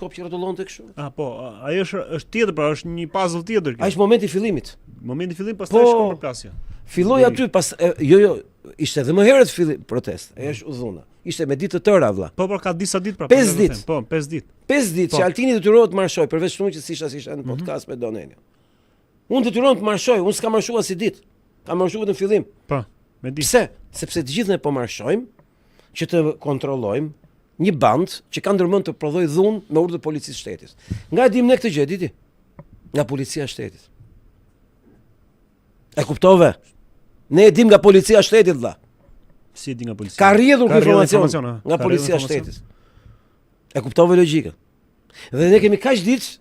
kopë që rrotullonte kështu. Po, ajo është tjetër, pra është një puzzle tjetër kjo. Ai është momenti i fillimit. Momenti i fillimit, pastaj shkon për plasje. Filloi aty pas jo, ishte edhe më herët fillim protest. Është udhëzuna. Ishte me ditë të tëra vlla. Po, ka disa ditë pra. 5 ditë. Po, 5 ditë. 5 ditë që Altini detyrohet të marshoj, përveç shumë që isha në podcast me Donenio. Unë detyrohem të marshoj, unë s'kam marshuar si ditë. Kam marshuar në fillim. Po, me ditë. Pse? Sepse të gjithë ne po marshojmë që të kontrollojmë një band që ka ndërmend të prodhoj dhunë me urdhër të policisë shtetit. Nga e dim ne këtë gjë, diti? Nga policia e shtetit. E kuptove? Ne e dim nga policia e shtetit, vlla. Si e di nga policia? Ka rrjedhur informacion nga policia e shtetit. E kuptove logjikën. Dhe ne kemi kaq ditë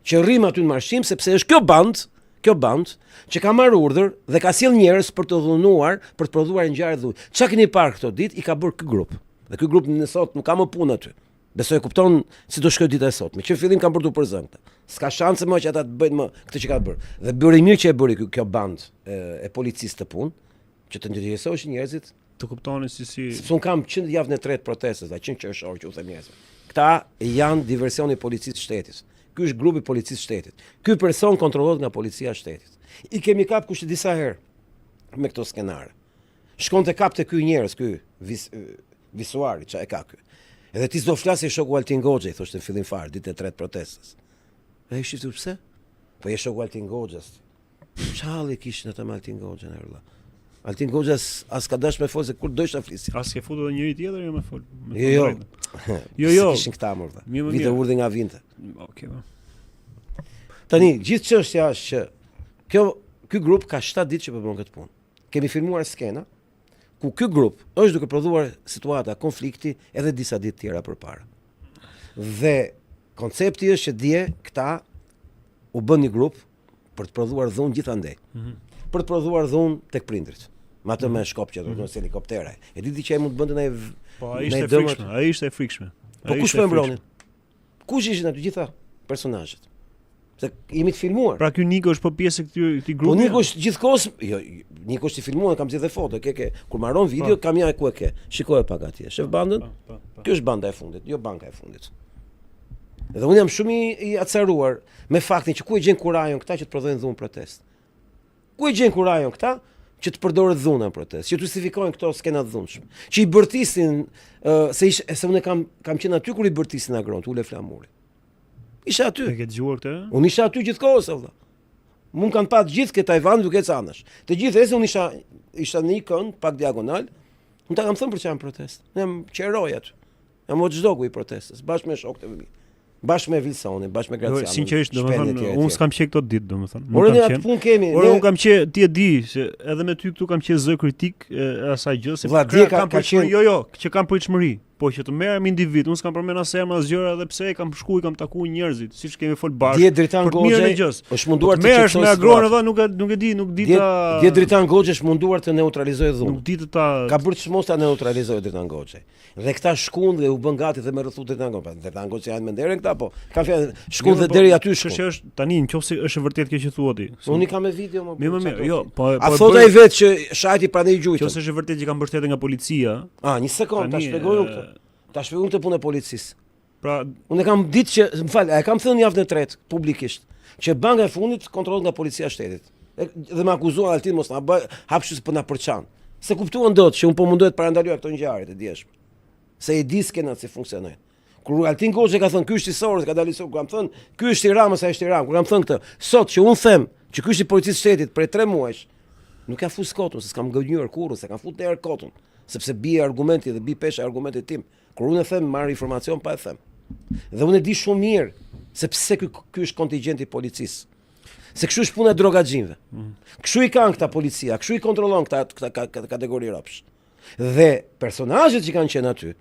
që rrim aty në marshim sepse është kjo band që ka marrë urdhër dhe ka sjell njerëz për të dhunuar, për të prodhuar ngjarje dhunë. Çka keni parë këto ditë i ka bërë ky grup. Dhe ky grup në sot nuk ka më punë aty. Besoj e kupton si do shkojë dita e sotme. Që fillim kanë bërë tu përzën këtë. S'ka shanse më që ata të bëjnë më këtë që ka bërë. Dhe bëri mirë që e bëri kjo band e policisë të punë, që të ndërgjegjësoheshin njerëzit, të kuptonin si. Sepse un kam 100 javën e tretë protestës, 100 qershor që u them njerëzve. Këta janë diversioni i policisë së shtetit. Ky është grupi i policisë së shtetit. Ky person kontrollohet nga policia e shtetit. I kemi kap kushte disa herë me këto skenare. Shkonte kapte ky njerëz, ky visuari, çka e ka ky. Edhe ti s'do flasë shoku Altin Goxha, i thoshte në fillim fare, ditën e tretë protestës. Ai shifti pse? Po je shoku Altin Goxhas. Çhalli kishin ata me Altin Goxhan erlla. Altin Goxha as ka dash me fol se kur do isha flisë. As ke futur edhe njëri tjetër jo me fol. Jo. Kishin këta më vë. Vite urdhë nga vinte. Okej. Tani gjithë çështja është që ky grup ka 7 ditë që po bën këtë punë. Kemi filmuar skena ku ky grup është duke prodhuar situata konflikti edhe disa ditë tjera përpara. Dhe koncepti është që dje këta u bën një grup për të prodhuar dhunë gjithandej. Për të prodhuar dhunë tek prindrit. Me atë me shkop që do të thonë helikoptere. E diti që ai mund të bënte ndaj. Po ai ishte frikshme, ai ishte frikshme. Po kush po e mbronin? Kush ishin aty gjitha personazhet? Se jemi të filmuar. Pra ky Niko është po pjesë e këtij grupi. Po Niko është gjithkohës, jo, Niko është i filmuar, kam zgjedhë foto, kur marron video kam ja ku e ke. Shikoje pak atje. Shef bandën? Kjo është banda e fundit, jo banka e fundit. Dhe unë jam shumë i acaruar me faktin që ku e gjen kurajon këta që të prodhojnë dhunë protest. Ku e gjen kurajon këta që të përdoret dhuna në protest, që të justifikojnë këto skena të dhunshme. Që i bërtisin se unë kam qenë aty kur i bërtisin agron, ule flamuri. Isha aty. E ke dëgjuar këtë? Unë isha aty gjithkohës valla. Mund kanë pat gjithë këtë Taiwan duke ecanash. Të gjithë unë isha në një kënd pak diagonal. Unë ta kam thënë për çfarë protest. Ne jam qeroj aty. Jam çdo ku i protestës, bashkë me shokët e mi. Bashkë me Vilsonin, bashkë me Gracianin. Sinqerisht, domethënë, unë s'kam qenë këto ditë, domethënë. Ora ne atë punë kemi. Ora unë kam qenë, ti e di, se edhe me ty këtu kam qenë zë kritik e asaj gjë, se kam pritshmëri, jo, që kam pritshmëri. Po që të merrem individ, unë s'kam përmend as herë as gjëra edhe pse kam shkuar, kam takuar njerëzit, siç kemi fol bashkë. Dje Dritan Goxha është munduar të merresh me agron edhe nuk e di, nuk di ta. Dje Dritan Goxha është munduar të neutralizojë dhunën. Nuk di të ta. Ka bërë çmos ta neutralizojë Dritan Goxha. Dhe këta shkuan dhe u bën gati dhe me rrethu Dritan Goxha. Dritan Goxha janë me nderën këta po. Kanë shkuan dhe deri aty shkuan. Ç'është është tani nëse është vërtet kjo që thua ti. Unë kam me video më. Mirë, jo, po. A thot ai vetë që shajti pranë i gjujtë. Nëse është vërtet që kanë mbështetur nga policia. Një sekond, ta shpjegoj unë këtë. Ta shpjegoj këtë punë e policisë. Pra, unë kam ditë që, më fal, e kam thënë javën e tretë publikisht, që banka e fundit kontrollohet nga policia e shtetit. Dhe më akuzuan Altin mos na bëj hapshus po na përçan. Se kuptuan dot që un po mundohet të parandaloj këto ngjarje të dieshme. Se i di skenat si funksionojnë. Kur Altin Goxha ka thënë ky është i Sorës, ka dalë Sorë, kam thënë ky është i Ramës, ai është i Ramës. Kur kam thënë këtë, sot që un them që ky është i policisë shtetit për 3 muaj, nuk ka fus kotun, se s'kam gënjur kurrë, se kam futur erë kotun, sepse bie argumenti dhe bie pesha argumentit tim. Kur unë them marr informacion pa e them. Dhe unë e di shumë mirë se pse ky është kontingjenti i policisë. Se kështu është puna e drogaxhinëve. Kështu i kanë këta policia, kështu i kontrollon këta kategori ropsh. Dhe personazhet që kanë qenë aty,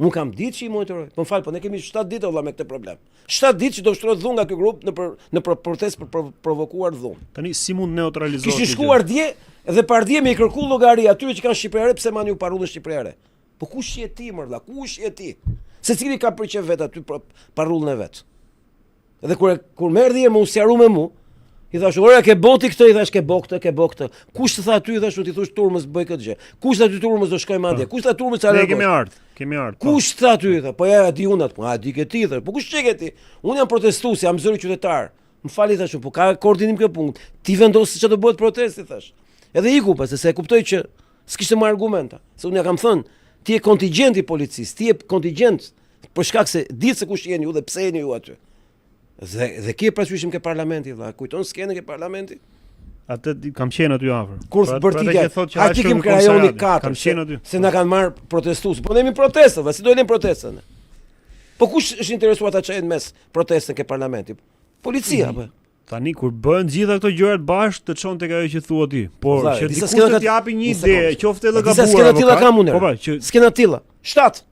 nuk kam ditë që i monitoroj. Po mfal, po ne kemi 7 ditë valla me këtë problem. 7 ditë që do shtrohet dhunë nga ky grup në protestë për provokuar dhunë. Tani si mund neutralizohet? Kishin shkuar dje dhe pardje me i kërku llogari atyre që kanë shqiptare pse mani u parullën shqiptare. Po kush je ti më valla? Kush je ti? Secili ka përqef vet aty parullën e vet. Dhe kur merr dhje më u sqaru me mua, I thash, ora ke boti këtë, i thash ke bo këtë. Kush të tha ty, i thash, ti thosh Turmës bëj këtë gjë. Kush tha ty Turmës do shkoj madje? Kush tha Turmës sa Ne kemi ardh. Kush tha ty, tha, po ja di unë atë, po a di ke ti, tha. Po kush çeke ti? Unë jam protestues, jam zëri qytetar. Më fali thash, po ka koordinim kjo punë. Ti vendos se ç'do bëhet protesti thash. Edhe iku pas se e kuptoj që s'kishte më argumenta. Se unë ja kam thënë, ti je kontingjent i policisë, ti je kontingjent për shkak se di se kush jeni ju dhe pse jeni ju aty. Dhe ke parasyshim ke parlamenti, valla, kujton skenën ke parlamenti? Atë kam qenë aty afër. Kur bërtika, aty kim krajoni 4, se na kanë marr protestues. Po ne jemi protestë, si do lëm protestën? Po kush është interesuar ta çajë mes protestën ke parlamenti? Policia apo? Tani kur bëhen gjitha këto gjërat bashkë të çon tek ajo që thua ti. Por që dikush të japi një ide, qoftë edhe gabuar. Skena tilla kam unë. Po që skena tilla. 7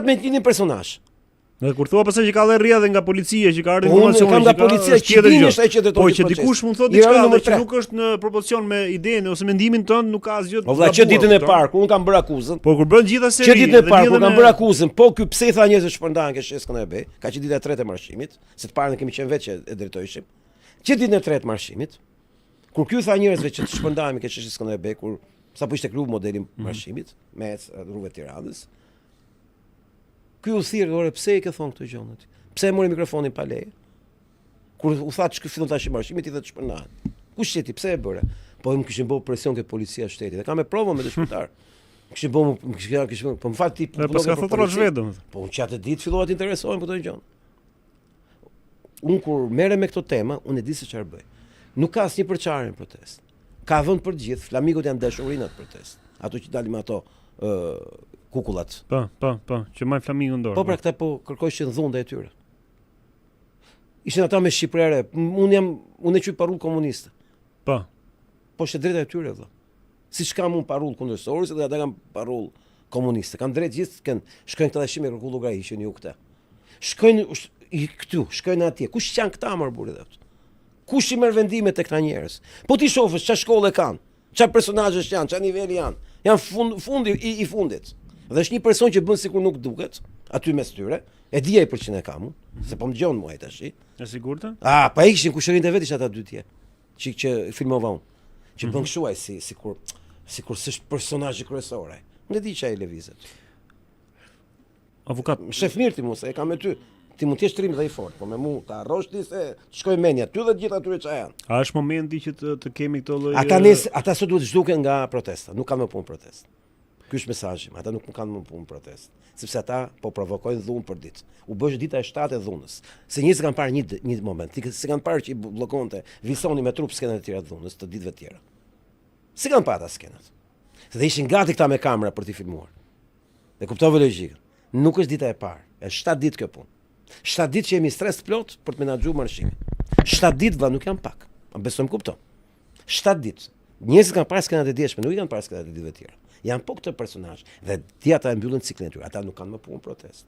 me një personazh. Në kur thua pastaj që ka dhe rrjedhë nga policia që ka ardhur informacion që nga policia që dinesh ai që do të po që dikush mund thotë diçka që nuk është në proporcion me idenë ose mendimin tënd, nuk ka asgjë. Po valla që ditën e parë kur un kam bërë akuzën. Po kur bën gjithë seri. Që ditën e parë kur kam bërë akuzën, po ky pse i tha njerëzve shpërndahen ke sheskën e be, ka që ditë e tretë e marshimit, se të parën kemi qenë vetë që e drejtojshim. Që ditën e tretë marshimit, kur ky tha njerëzve që të shpërndahemi ke sheskën e be, kur sapo ishte krijuar modeli marshimit me rrugët e Tiranës. Ky u thirr, ore pse i ke thon këto gjëra ti? Pse e mori mikrofonin pa leje? Kur u tha që fillon tash marshimit i tha të shpërndahet. Kush je ti? Pse e bëre? Po më kishin bërë presion ke policia e shtetit. Dhe kam me provë me dëshmitar. Kishin bërë, po më fal ti. Po s'ka thotrosh vetëm. Po unë çatë ditë fillova të interesohem për këto gjë. Unë kur merrem me këto tema, unë e di se çfarë bëj. Nuk ka asnjë përçarje në protestë. Ka vend për gjithë, flamingët janë dashurin atë protestë. Ato që dalin me ato kukullat. Po, që marr flamingun dorë. Po pra këta po kërkojshin dhunde e tyre. Ishin ata me shqipërere, unë e quaj parull komuniste. Po. Po është drejta e tyre vëlla. Siç kam unë parull kundërshtorës, edhe ata kanë parull komuniste. Kanë drejt gjithë shkojnë këta dashime kërku llogari që ju këta. Shkojnë këtu, shkojnë atje. Kush janë këta më burrë atë? Kush i merr vendime tek këta njerëz? Po ti shohësh çfarë shkolle kanë, çfarë personazhesh janë, çfarë niveli janë. Janë fundi i fundit. Dhe është një person që bën sikur nuk duket aty mes tyre. E di ai për çfarë kam unë, se po më dëgjon mua ai tash. E sigurta? Pa ishin kushërinë e vetë ata dy tje. Që filmova unë. Që bën kështu ai sikur s'është personazhi kryesor ai. Unë e di që ai lëvizet. Avokat, shef mirë ti mua se e kam me ty. Ti mund të jesh trim dhe i fort, po me mua ta harrosh ti se shkoj menja ty dhe gjithë atyre çfarë janë. A është momenti që të kemi këto lloj Ata sot duhet të zhduken nga protesta, nuk kanë më punë protestë. Ky është mesazhi, ata nuk kanë më punë protestë, sepse ata po provokojnë dhunë për ditë. U bësh dita e 7 e dhunës. Se njerëzit kanë parë një moment, se kanë parë që i bllokonte Visoni me trup skenat e tjera të dhunës të ditëve të tjera. Si kanë parë ata skenat? Se dhe ishin gati këta me kamera për t'i filmuar. Dhe kuptove logjikën. Nuk është dita e parë, është 7 ditë kjo punë. 7 ditë që jemi stres plot për të menaxhuar marshimin. 7 ditë valla nuk janë pak. Ma besoj më kupton. 7 ditë. Njerëzit kanë parë skenat e dieshme, nuk i kanë parë skenat e ditëve të tjera. Janë po këtë personazh dhe ti ata e mbyllën ciklin e tyre. Ata nuk kanë më punë protestë.